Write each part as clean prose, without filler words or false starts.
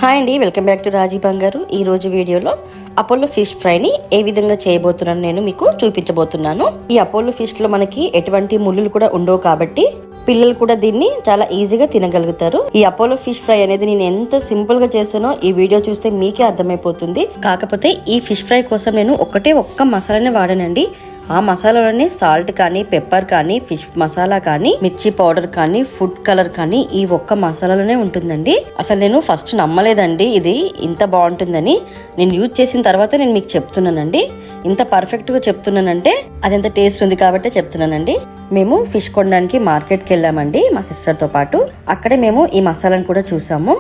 Hi అండి, welcome back to రాజీ బంగారు. ఈ రోజు వీడియోలో అపోలో ఫిష్ ఫ్రైని ఏ విధంగా చేయబోతున్నాను నేను మీకు చూపించబోతున్నాను. ఈ అపోలో ఫిష్ లో మనకి ఎటువంటి ముళ్ళులు కూడా ఉండవు కాబట్టి పిల్లలు కూడా దీన్ని చాలా ఈజీగా తినగలుగుతారు. ఈ అపోలో ఫిష్ ఫ్రై అనేది నేను ఎంత సింపుల్ గా చేస్తానో ఈ వీడియో చూస్తే మీకే అర్థమైపోతుంది. కాకపోతే ఈ ఫిష్ ఫ్రై కోసం నేను ఒక్క మసాలానే వాడానండి. ఆ మసాలాలోనే సాల్ట్ కానీ, పెప్పర్ కానీ, ఫిష్ మసాలా కానీ, మిర్చి పౌడర్ కానీ, ఫుడ్ కలర్ కానీ ఈ ఒక్క మసాలాలోనే ఉంటుందండి. అసలు నేను ఫస్ట్ నమ్మలేదండి ఇది ఇంత బాగుంటుందని. నేను యూజ్ చేసిన తర్వాత నేను మీకు చెప్తున్నానండి. ఇంత పర్ఫెక్ట్ గా చెప్తున్నానంటే అది ఎంత టేస్ట్ ఉంది కాబట్టి చెప్తున్నానండి. మేము ఫిష్ కొనడానికి మార్కెట్కి వెళ్ళామండి మా సిస్టర్తో పాటు. అక్కడే మేము ఈ మసాలాను కూడా చూసాము.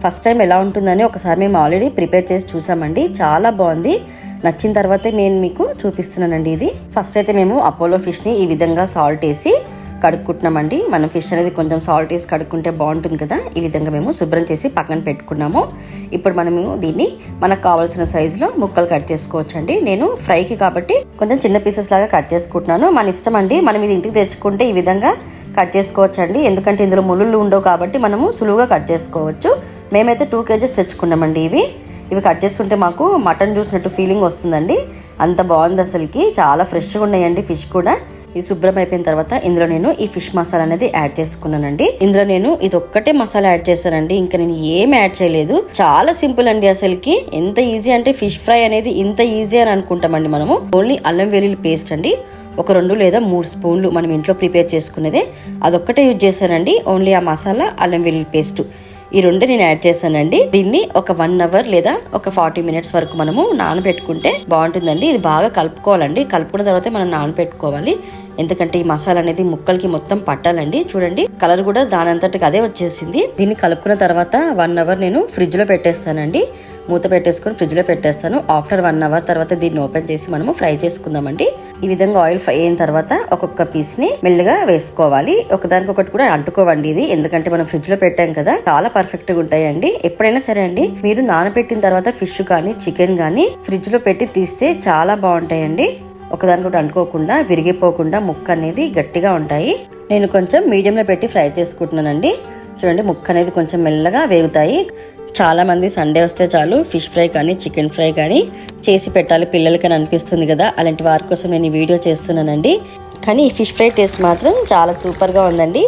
ఫస్ట్ టైం ఎలా ఉంటుందని ఒకసారి మేము ఆల్రెడీ ప్రిపేర్ చేసి చూసామండి. చాలా బాగుంది. నచ్చిన తర్వాతే నేను మీకు చూపిస్తున్నానండి. ఇది ఫస్ట్ అయితే మేము అపోలో ఫిష్ని ఈ విధంగా సాల్ట్ వేసి కడుక్కుంటున్నామండి. మనం ఫిష్ అనేది కొంచెం సాల్ట్ వేసి కడుక్కుంటే బాగుంటుంది కదా. ఈ విధంగా మేము శుభ్రం చేసి పక్కన పెట్టుకున్నాము. ఇప్పుడు మనము దీన్ని మనకు కావాల్సిన సైజులో ముక్కలు కట్ చేసుకోవచ్చండి. నేను ఫ్రైకి కాబట్టి కొంచెం చిన్న పీసెస్ లాగా కట్ చేసుకుంటున్నాను. మన ఇష్టం అండి. మనం ఇది ఇంటికి తెచ్చుకుంటే ఈ విధంగా కట్ చేసుకోవచ్చండి. ఎందుకంటే ఇందులో ముళ్ళు ఉండవు కాబట్టి మనము సులువుగా కట్ చేసుకోవచ్చు. మేమైతే 2 kgs తెచ్చుకున్నామండి. ఇవి కట్ చేస్తుంటే మాకు మటన్ చూసినట్టు ఫీలింగ్ వస్తుందండి. అంత బాగుంది అసలుకి. చాలా ఫ్రెష్గా ఉన్నాయండి ఫిష్ కూడా. ఇది శుభ్రం అయిపోయిన తర్వాత ఇందులో నేను ఈ ఫిష్ మసాలా అనేది యాడ్ చేసుకున్నానండి. ఇందులో నేను ఇది ఒక్కటే మసాలా యాడ్ చేశానండి. ఇంకా నేను ఏం యాడ్ చేయలేదు. చాలా సింపుల్ అండి అసలుకి. ఎంత ఈజీ అంటే ఫిష్ ఫ్రై అనేది ఇంత ఈజీ అని అనుకుంటామండి మనము. ఓన్లీ అల్లం వెల్లుల్లి పేస్ట్ అండి. ఒక 2 లేదా 3 స్పూన్లు మనం ఇంట్లో ప్రిపేర్ చేసుకునేదే అదొక్కటే యూజ్ చేశానండి. ఓన్లీ ఆ మసాలా, అల్లం వెల్లుల్లి పేస్ట్ ఈ 2 నేను యాడ్ చేశానండి. దీన్ని ఒక 1 అవర్ లేదా ఒక 40 మినిట్స్ వరకు మనము నానబెట్టుకుంటే బాగుంటుందండి. ఇది బాగా కలుపుకోవాలండి. కలుపుకున్న తర్వాత మనం నానబెట్టుకోవాలి. ఎందుకంటే ఈ మసాలా అనేది ముక్కలకి మొత్తం పట్టాలండి. చూడండి కలర్ కూడా దానంతటికి అదే వచ్చేసింది. దీన్ని కలుపుకున్న తర్వాత 1 అవర్ నేను ఫ్రిడ్జ్ లో పెట్టేస్తానండి. మూత పెట్టేసుకొని ఫ్రిడ్జ్ లో పెట్టేస్తాను. ఆఫ్టర్ 1 అవర్ తర్వాత దీన్ని ఓపెన్ చేసి మనము ఫ్రై చేసుకుందామండి. ఈ విధంగా ఆయిల్ ఫ్రై అయిన తర్వాత ఒక్కొక్క పీస్ ని మెల్లగా వేసుకోవాలి. ఒకదానికొకటి కూడా అంటుకోవండి ఇది. ఎందుకంటే మనం ఫ్రిడ్జ్ లో పెట్టాం కదా. చాలా పర్ఫెక్ట్ గా ఉంటాయండి. ఎప్పుడైనా సరే అండి మీరు నానబెట్టిన తర్వాత ఫిష్ కానీ, చికెన్ కానీ ఫ్రిడ్జ్ లో పెట్టి తీస్తే చాలా బాగుంటాయండి. ఒకదానికొకటి అంటుకోకుండా, విరిగిపోకుండా ముక్క అనేది గట్టిగా ఉంటాయి. నేను కొంచెం మీడియంలో పెట్టి ఫ్రై చేసుకుంటున్నానండి. చూడండి ముక్క అనేది కొంచెం మెల్లగా వేగుతాయి. చాలా మంది సండే వస్తే చాలు ఫిష్ ఫ్రై కానీ, చికెన్ ఫ్రై కానీ చేసి పెట్టాలి పిల్లలకి అని అనిపిస్తుంది కదా. అలాంటి వారి కోసం నేను ఈ వీడియో చేస్తున్నానండి. కానీ ఈ ఫిష్ ఫ్రై టేస్ట్ మాత్రం చాలా సూపర్గా ఉందండి.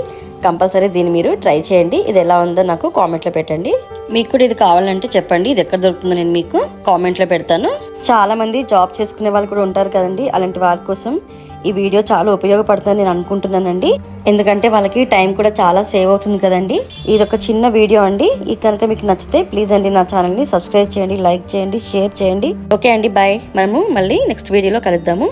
కంపల్సరీ దీన్ని మీరు ట్రై చేయండి. ఇది ఎలా ఉందో నాకు కామెంట్లో పెట్టండి. మీకు కూడా ఇది కావాలంటే చెప్పండి. ఇది ఎక్కడ దొరుకుతుందో నేను మీకు కామెంట్లో పెడతాను. చాలా మంది జాబ్ చేసుకునే వాళ్ళు కూడా ఉంటారు కదండి. అలాంటి వారి కోసం ఈ వీడియో చాలా ఉపయోగపడుతుందని నేను అనుకుంటున్నానండి. ఎందుకంటే వాళ్ళకి టైం కూడా చాలా సేవ్ అవుతుంది కదండి. ఇది ఒక చిన్న వీడియో అండి. ఇది కనుక మీకు నచ్చితే ప్లీజ్ అండి నా ఛానల్ని సబ్స్క్రైబ్ చేయండి, లైక్ చేయండి, షేర్ చేయండి. ఓకే అండి, బాయ్. మనము మళ్ళీ నెక్స్ట్ వీడియోలో కలుద్దాము.